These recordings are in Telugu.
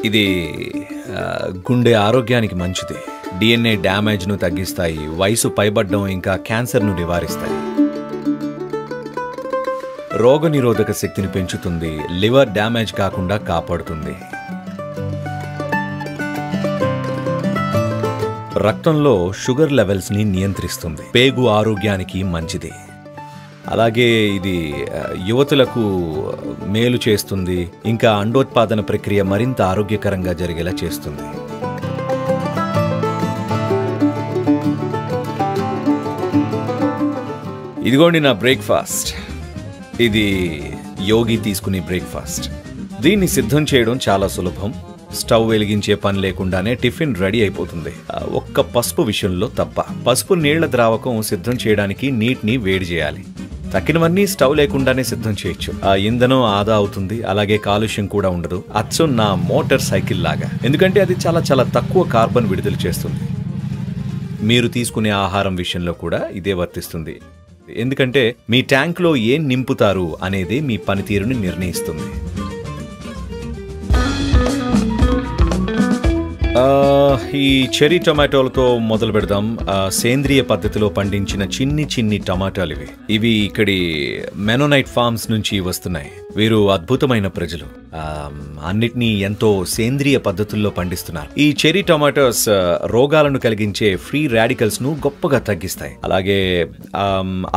ఇది గుండె ఆరోగ్యానికి మంచిది. DNA డ్యామేజ్ను తగ్గిస్తాయి, వయసు పైబడ్డం ఇంకా క్యాన్సర్ను నివారిస్తాయి. రోగనిరోధక శక్తిని పెంచుతుంది, లివర్ డ్యామేజ్ కాకుండా కాపాడుతుంది. రక్తంలో షుగర్ లెవెల్స్ని నియంత్రిస్తుంది, పేగు ఆరోగ్యానికి మంచిది. అలాగే ఇది యువతులకు మేలు చేస్తుంది, ఇంకా అండోత్పాదన ప్రక్రియ మరింత ఆరోగ్యకరంగా జరిగేలా చేస్తుంది. ఇదిగోండి నా బ్రేక్ఫాస్ట్. ఇది యోగి తీసుకునే బ్రేక్ఫాస్ట్. దీన్ని సిద్ధం చేయడం చాలా సులభం. స్టవ్ వెలిగించే పని లేకుండానే టిఫిన్ రెడీ అయిపోతుంది. ఒక్క పసుపు విషయంలో తప్ప. పసుపు నీళ్ల ద్రావకం సిద్ధం చేయడానికి నీటిని వేడి చేయాలి. తక్కినవన్నీ స్టవ్ లేకుండానే సిద్ధం చేయొచ్చు. ఆ ఇంధనం ఆదా అవుతుంది, అలాగే కాలుష్యం కూడా ఉండదు. అచ్చం నా మోటార్ సైకిల్ లాగా, ఎందుకంటే అది చాలా చాలా తక్కువ కార్బన్ విడుదల చేస్తుంది. మీరు తీసుకునే ఆహారం విషయంలో కూడా ఇదే వర్తిస్తుంది, ఎందుకంటే మీ ట్యాంక్లో ఏం నింపుతారు అనేది మీ పనితీరుని నిర్ణయిస్తుంది. ఈ చెరీ టొమాటోలతో మొదలు పెడదాం. సేంద్రియ పద్ధతిలో పండించిన చిన్ని టమాటాలు ఇవి ఇక్కడి మెనోనైట్ ఫార్మ్స్ నుంచి వస్తున్నాయి. వీరు అద్భుతమైన ప్రజలు, అన్నిటినీ ఎంతో సేంద్రియ పద్ధతుల్లో పండిస్తున్నారు. ఈ చెరీ టొమాటోస్ రోగాలను కలిగించే ఫ్రీ రాడికల్స్ ను గొప్పగా తగ్గిస్తాయి. అలాగే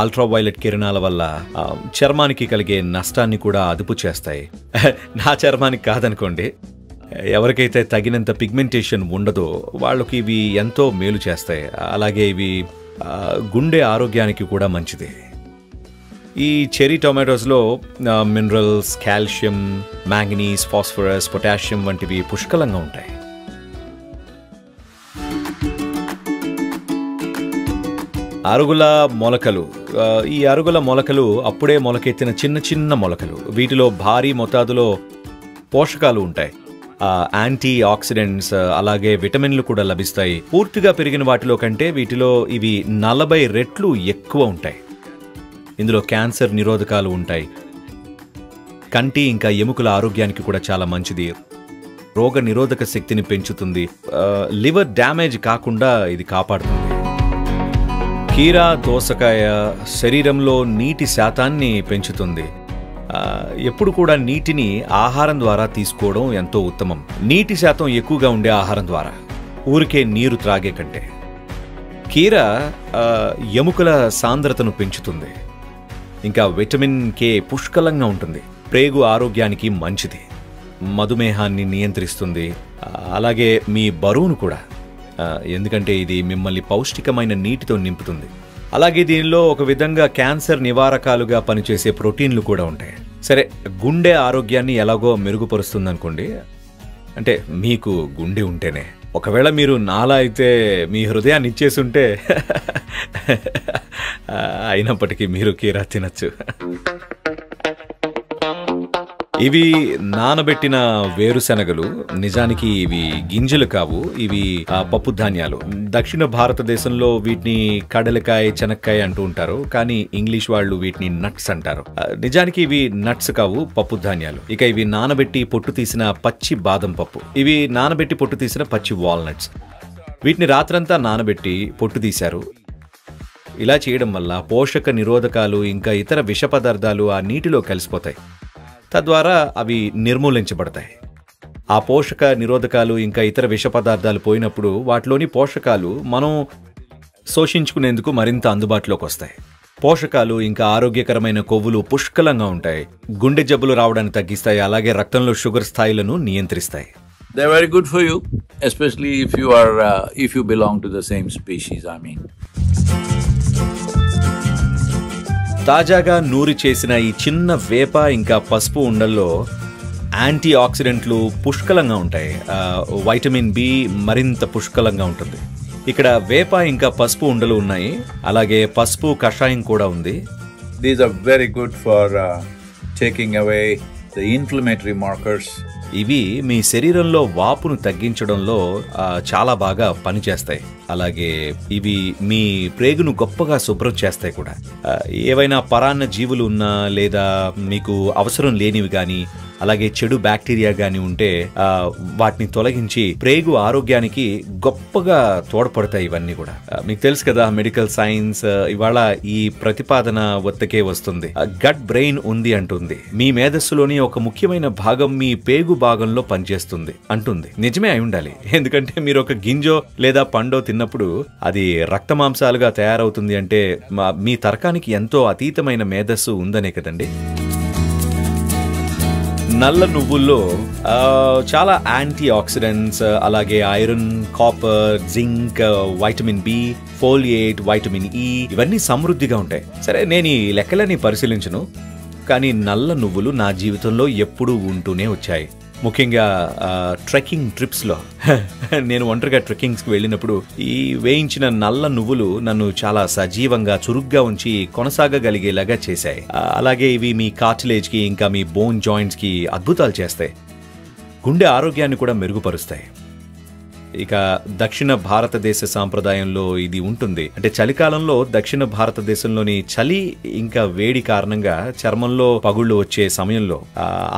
అల్ట్రావైలెట్ కిరణాల వల్ల చర్మానికి కలిగే నష్టాన్ని కూడా అదుపు చేస్తాయి. నా చర్మానికి కాదనుకోండి, ఎవరికైతే తగినంత పిగ్మెంటేషన్ ఉండదో వాళ్ళకి ఇవి ఎంతో మేలు చేస్తాయి. అలాగే ఇవి గుండె ఆరోగ్యానికి కూడా మంచిది. ఈ చెరీ టొమాటోస్లో minerals, calcium, manganese, phosphorus, potassium వంటివి పుష్కలంగా ఉంటాయి. అరుగుల మొలకలు. ఈ అరుగుల మొలకలు అప్పుడే మొలకెత్తిన చిన్న మొలకలు. వీటిలో భారీ మోతాదులో పోషకాలు ఉంటాయి. యాంటీ ఆక్సిడెంట్స్, అలాగే విటమిన్లు కూడా లభిస్తాయి. పూర్తిగా పెరిగిన వాటిలో కంటే వీటిలో ఇవి 40 రెట్లు ఎక్కువ ఉంటాయి. ఇందులో క్యాన్సర్ నిరోధకాలు ఉంటాయి. కంటి ఇంకా ఎముకల ఆరోగ్యానికి కూడా చాలా మంచిది. రోగ నిరోధక శక్తిని పెంచుతుంది. లివర్ డ్యామేజ్ కాకుండా ఇది కాపాడుతుంది. కీరా, దోసకాయ శరీరంలో నీటి శాతాన్ని పెంచుతుంది. ఎప్పుడు కూడా నీటిని ఆహారం ద్వారా తీసుకోవడం ఎంతో ఉత్తమం. నీటి శాతం ఎక్కువగా ఉండే ఆహారం ద్వారా, ఊరికే నీరు త్రాగే కంటే. కీర ఎముకల సాంద్రతను పెంచుతుంది. ఇంకా విటమిన్ కే పుష్కలంగా ఉంటుంది. ప్రేగు ఆరోగ్యానికి మంచిది. మధుమేహాన్ని నియంత్రిస్తుంది. అలాగే మీ బరువును కూడా, ఎందుకంటే ఇది మిమ్మల్ని పౌష్టికమైన నీటితో నింపుతుంది. అలాగే దీనిలో ఒక విధంగా క్యాన్సర్ నివారకాలుగా పనిచేసే ప్రోటీన్లు కూడా ఉంటాయి. సరే, గుండె ఆరోగ్యాన్ని ఎలాగో మెరుగుపరుస్తుంది అనుకోండి. అంటే మీకు గుండె ఉంటేనే. ఒకవేళ మీరు నాలా అయితే మీ హృదయాన్ని ఇచ్చేసుంటే అయినప్పటికీ మీరు కీరా తినచ్చు. ఇవి నానబెట్టిన వేరుశనగలు. నిజానికి ఇవి గింజలు కావు, ఇవి పప్పు ధాన్యాలు. దక్షిణ భారతదేశంలో వీటిని కడలకాయ, చెనక్కాయ అంటూ ఉంటారు, కానీ ఇంగ్లీష్ వాళ్ళు వీటిని నట్స్ అంటారు. నిజానికి ఇవి నట్స్ కావు, పప్పు ధాన్యాలు. ఇక ఇవి నానబెట్టి పొట్టు తీసిన పచ్చి బాదం పప్పు. ఇవి నానబెట్టి పొట్టు తీసిన పచ్చి వాల్నట్స్. వీటిని రాత్రంతా నానబెట్టి పొట్టు తీశారు. ఇలా చేయడం వల్ల పోషక నిరోధకాలు ఇంకా ఇతర విష పదార్థాలు ఆ నీటిలో కలిసిపోతాయి. తద్వారా అవి నిర్మూలించబడతాయి. ఆ పోషక నిరోధకాలు ఇంకా ఇతర విష పదార్థాలు పోయినప్పుడు వాటిలోని పోషకాలు మనం శోషించుకునేందుకు మరింత అందుబాటులోకి వస్తాయి. పోషకాలు ఇంకా ఆరోగ్యకరమైన కొవ్వులు పుష్కలంగా ఉంటాయి. గుండె జబ్బులు రావడాన్ని తగ్గిస్తాయి. అలాగే రక్తంలో షుగర్ స్థాయిలను నియంత్రిస్తాయి. They are very good for you, especially if you belong to the same species, I mean. తాజాగా నూరి చేసిన ఈ చిన్న వేప ఇంకా పసుపు ఉండల్లో యాంటీ ఆక్సిడెంట్లు పుష్కలంగా ఉంటాయి. వైటమిన్ బి మరింత పుష్కలంగా ఉంటుంది. ఇక్కడ వేప ఇంకా పసుపు ఉండలు ఉన్నాయి. అలాగే పసుపు కషాయం కూడా ఉంది. These are very good for taking away the inflammatory markers ఇవి మీ శరీరంలో వాపును తగ్గించడంలో చాలా బాగా పనిచేస్తాయి. అలాగే ఇవి మీ ప్రేగును గొప్పగా శుభ్రం చేస్తాయి కూడా. ఏవైనా పరాన్న జీవులు ఉన్నా లేదా మీకు అవసరం లేనివి కానీ అలాగే చెడు బ్యాక్టీరియా గాని ఉంటే వాటిని తొలగించి ప్రేగు ఆరోగ్యానికి గొప్పగా తోడ్పడతాయి. ఇవన్నీ కూడా మీకు తెలుసు కదా, మెడికల్ సైన్స్ ఇవాళ ఈ ప్రతిపాదన వద్దకే వస్తుంది. గట్ బ్రెయిన్ ఉంది అంటుంది. మీ మేధస్సులోని ఒక ముఖ్యమైన భాగం మీ పేగు భాగంలో పనిచేస్తుంది అంటుంది. నిజమే అయి ఉండాలి. ఎందుకంటే మీరు ఒక గింజో లేదా పండో తిన్నప్పుడు అది రక్త మాంసాలుగా తయారవుతుంది అంటే మీ తర్కానికి ఎంతో అతీతమైన మేధస్సు ఉందనే కదండి. నల్ల నువ్వుల్లో చాలా యాంటీ ఆక్సిడెంట్స్, అలాగే iron, copper, zinc, vitamin B, folate, vitamin E ఇవన్నీ సమృద్ధిగా ఉంటాయి. సరే, నేను ఈ లెక్కలని పరిశీలించను, కానీ నల్ల నువ్వులు నా జీవితంలో ఎప్పుడూ ఉంటూనే వచ్చాయి. ముఖ్యంగా ట్రెక్కింగ్ ట్రిప్స్లో నేను ఒంటరిగా ట్రెక్కింగ్స్కి వెళ్ళినప్పుడు ఈ వేయించిన నల్ల నువ్వులు నన్ను చాలా సజీవంగా చురుగ్గా ఉంచి కొనసాగగలిగేలాగా చేశాయి. అలాగే ఇవి మీ కార్టిలేజ్కి ఇంకా మీ బోన్ జాయింట్స్కి అద్భుతాలు చేస్తాయి. గుండె ఆరోగ్యాన్ని కూడా మెరుగుపరుస్తాయి. ఇక దక్షిణ భారతదేశ సాంప్రదాయంలో ఇది ఉంటుంది. అంటే చలికాలంలో దక్షిణ భారతదేశంలోని చలి ఇంకా వేడి కారణంగా చర్మంలో పగుళ్లు వచ్చే సమయంలో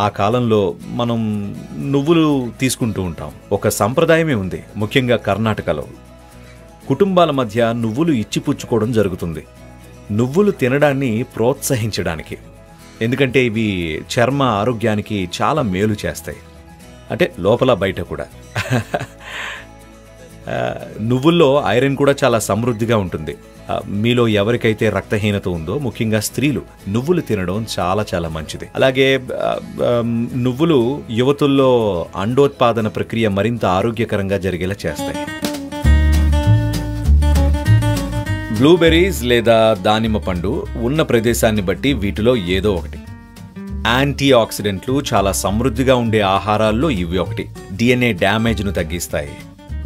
ఆ కాలంలో మనం నువ్వులు తీసుకుంటూ ఉంటాం. ఒక సంప్రదాయమే ఉంది. ముఖ్యంగా కర్ణాటకలో కుటుంబాల మధ్య నువ్వులు ఇచ్చిపుచ్చుకోవడం జరుగుతుంది, నువ్వులు తినడాన్ని ప్రోత్సహించడానికి. ఎందుకంటే ఇవి చర్మ ఆరోగ్యానికి చాలా మేలు చేస్తాయి, అంటే లోపల బయట కూడా. నువ్వుల్లో ఐరన్ కూడా చాలా సమృద్ధిగా ఉంటుంది. మీలో ఎవరికైతే రక్తహీనత ఉందో, ముఖ్యంగా స్త్రీలు, నువ్వులు తినడం చాలా చాలా మంచిది. అలాగే నువ్వులు యువతుల్లో అండోత్పాదన ప్రక్రియ మరింత ఆరోగ్యకరంగా జరిగేలా చేస్తాయి. బ్లూబెర్రీస్ లేదా దానిమ్మ పండు ఉన్న ప్రదేశాన్ని బట్టి వీటిలో ఏదో ఒకటి. యాంటీ ఆక్సిడెంట్లు చాలా సమృద్ధిగా ఉండే ఆహారాల్లో ఇవి ఒకటి. DNA డ్యామేజ్ను తగ్గిస్తాయి,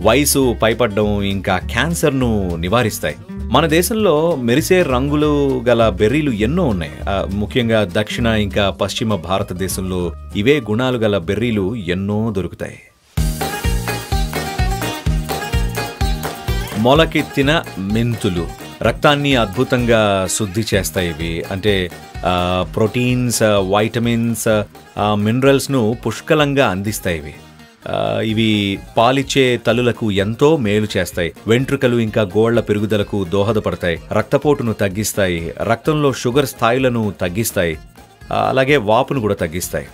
వయసు పైపడ్డం ఇంకా క్యాన్సర్ను నివారిస్తాయి. మన దేశంలో మెరిసే రంగులు గల బెర్రీలు ఎన్నో ఉన్నాయి. ముఖ్యంగా దక్షిణ ఇంకా పశ్చిమ భారతదేశంలో ఇవే గుణాలు గల బెర్రీలు ఎన్నో దొరుకుతాయి. మొలకెత్తిన మెంతులు రక్తాన్ని అద్భుతంగా శుద్ధి చేస్తాయి. ఇవి అంటే ప్రోటీన్స్, వైటమిన్స్, మినరల్స్ను పుష్కలంగా అందిస్తాయి. ఇవి పాలిచ్చే తల్లులకు ఎంతో మేలు చేస్తాయి. వెంట్రుకలు ఇంకా గోళ్ల పెరుగుదలకు దోహదపడతాయి, రక్తపోటును తగ్గిస్తాయి, రక్తంలో షుగర్ స్థాయిలను తగ్గిస్తాయి, అలాగే వాపును కూడా తగ్గిస్తాయి.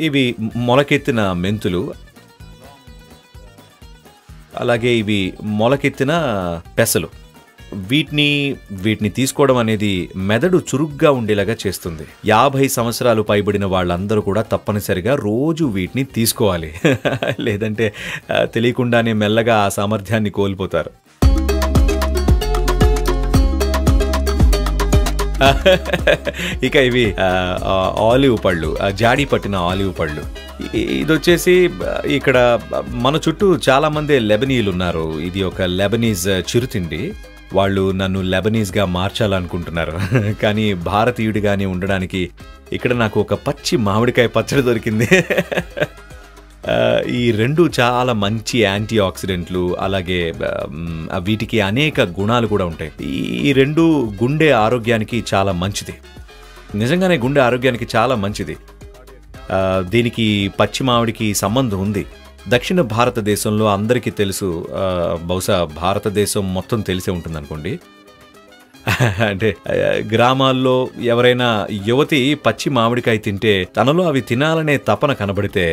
ఇవి మొలకెత్తిన మెంతులు. అలాగే ఇవి మొలకెత్తిన పెసలు. వీటిని తీసుకోవడం అనేది మెదడు చురుగ్గా ఉండేలాగా చేస్తుంది. 50 సంవత్సరాలు పైబడిన వాళ్ళందరూ కూడా తప్పనిసరిగా రోజు వీటిని తీసుకోవాలి. లేదంటే తెలియకుండానే మెల్లగా ఆ సామర్థ్యాన్ని కోల్పోతారు. ఇక ఇవి ఆలివ్ పళ్ళు, జాడి పట్టిన ఆలివ్ పళ్ళు. ఇది వచ్చేసి ఇక్కడ మన చుట్టూ చాలా మంది లెబనీయులు ఉన్నారు. ఇది ఒక లెబనీస్ చిరుతిండి. వాళ్ళు నన్ను లెబనీస్గా మార్చాలనుకుంటున్నారు, కానీ భారతీయుడిగానే ఉండడానికి ఇక్కడ నాకు ఒక పచ్చి మామిడికాయ పచ్చడి దొరికింది. ఈ రెండు చాలా మంచి యాంటీ ఆక్సిడెంట్లు, అలాగే వీటికి అనేక గుణాలు కూడా ఉంటాయి. ఈ రెండు గుండె ఆరోగ్యానికి చాలా మంచిది. నిజంగానే గుండె ఆరోగ్యానికి చాలా మంచిది. దీనికి పచ్చి మామిడికి సంబంధం ఉంది. దక్షిణ భారతదేశంలో అందరికీ తెలుసు, బహుశా భారతదేశం మొత్తం తెలిసే ఉంటుంది అనుకోండి. అంటే గ్రామాల్లో ఎవరైనా యువతి పచ్చి మామిడికాయ తింటే తనలో అవి తినాలనే తపన కనబడితే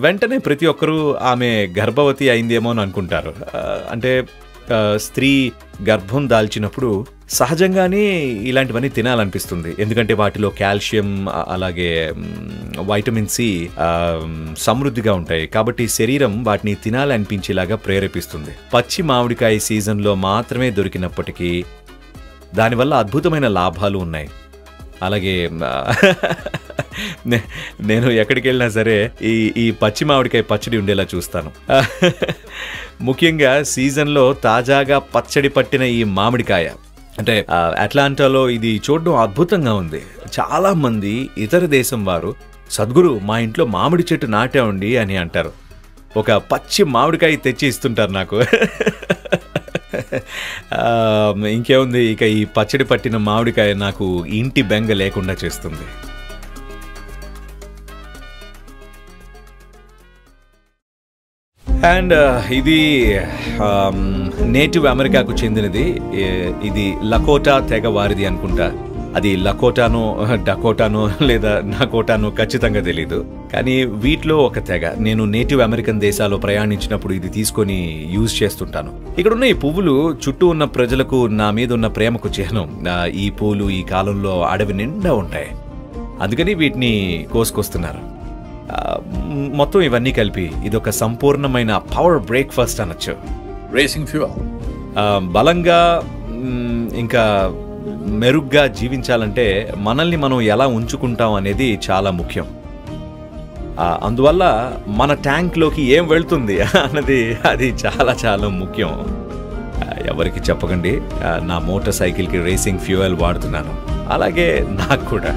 వెంటనే ప్రతి ఒక్కరూ ఆమె గర్భవతి అయిందేమో అని అనుకుంటారు. అంటే స్త్రీ గర్భం దాల్చినప్పుడు సహజంగానే ఇలాంటివన్నీ తినాలనిపిస్తుంది. ఎందుకంటే వాటిలో కాల్షియం అలాగే వైటమిన్ సి సమృద్ధిగా ఉంటాయి. కాబట్టి శరీరం వాటిని తినాలనిపించేలాగా ప్రేరేపిస్తుంది. పచ్చి మామిడికాయ సీజన్లో మాత్రమే దొరికినప్పటికీ దానివల్ల అద్భుతమైన లాభాలు ఉన్నాయి. అలాగే నేను ఎక్కడికి వెళ్ళినా సరే ఈ పచ్చి మామిడికాయ పచ్చడి ఉండేలా చూస్తాను. ముఖ్యంగా సీజన్లో తాజాగా పచ్చడి పట్టిన ఈ మామిడికాయ అంటే అట్లాంటాలో ఇది చూడడం అద్భుతంగా ఉంది. చాలా మంది ఇతర దేశం వారు సద్గురు మా ఇంట్లో మామిడి చెట్టు నాటామండి అని అంటారు. ఒక పచ్చి మామిడికాయ తెచ్చి ఇస్తుంటారు నాకు. ఇంకేముంది, ఇక ఈ పచ్చడి పట్టిన మామిడికాయ నాకు ఇంటి బెంగ లేకుండా చేస్తుంది. అండ్ ఇది నేటివ్ అమెరికాకు చెందినది. ఇది లకోటా తెగ వారిది అనుకుంటా. అది లకోటానో డకోటానో లేదా నకోటానో ఖచ్చితంగా తెలీదు. కానీ వీటిలో ఒక తెగ. నేను నేటివ్ అమెరికన్ దేశాల్లో ప్రయాణించినప్పుడు ఇది తీసుకొని యూజ్ చేస్తుంటాను. ఇక్కడున్న ఈ పువ్వులు చుట్టూ ఉన్న ప్రజలకు నా మీద ఉన్న ప్రేమకు చిహ్నం. ఈ పూలు ఈ కాలంలో అడవి నిండా ఉంటాయి, అందుకని వీటిని కోసుకొస్తున్నారు. మొత్తం ఇవన్నీ కలిపి ఇదొక సంపూర్ణమైన పవర్ బ్రేక్ఫాస్ట్ అనొచ్చు. Racing fuel. బలంగా ఇంకా మెరుగ్గా జీవించాలంటే మనల్ని మనం ఎలా ఉంచుకుంటాం అనేది చాలా ముఖ్యం. అందువల్ల మన ట్యాంక్లోకి ఏం వెళ్తుంది అన్నది అది చాలా చాలా ముఖ్యం. ఎవరికి చెప్పకండి, నా మోటార్ సైకిల్కి రేసింగ్ ఫ్యూయల్ వాడుతున్నాను, అలాగే నాకు కూడా.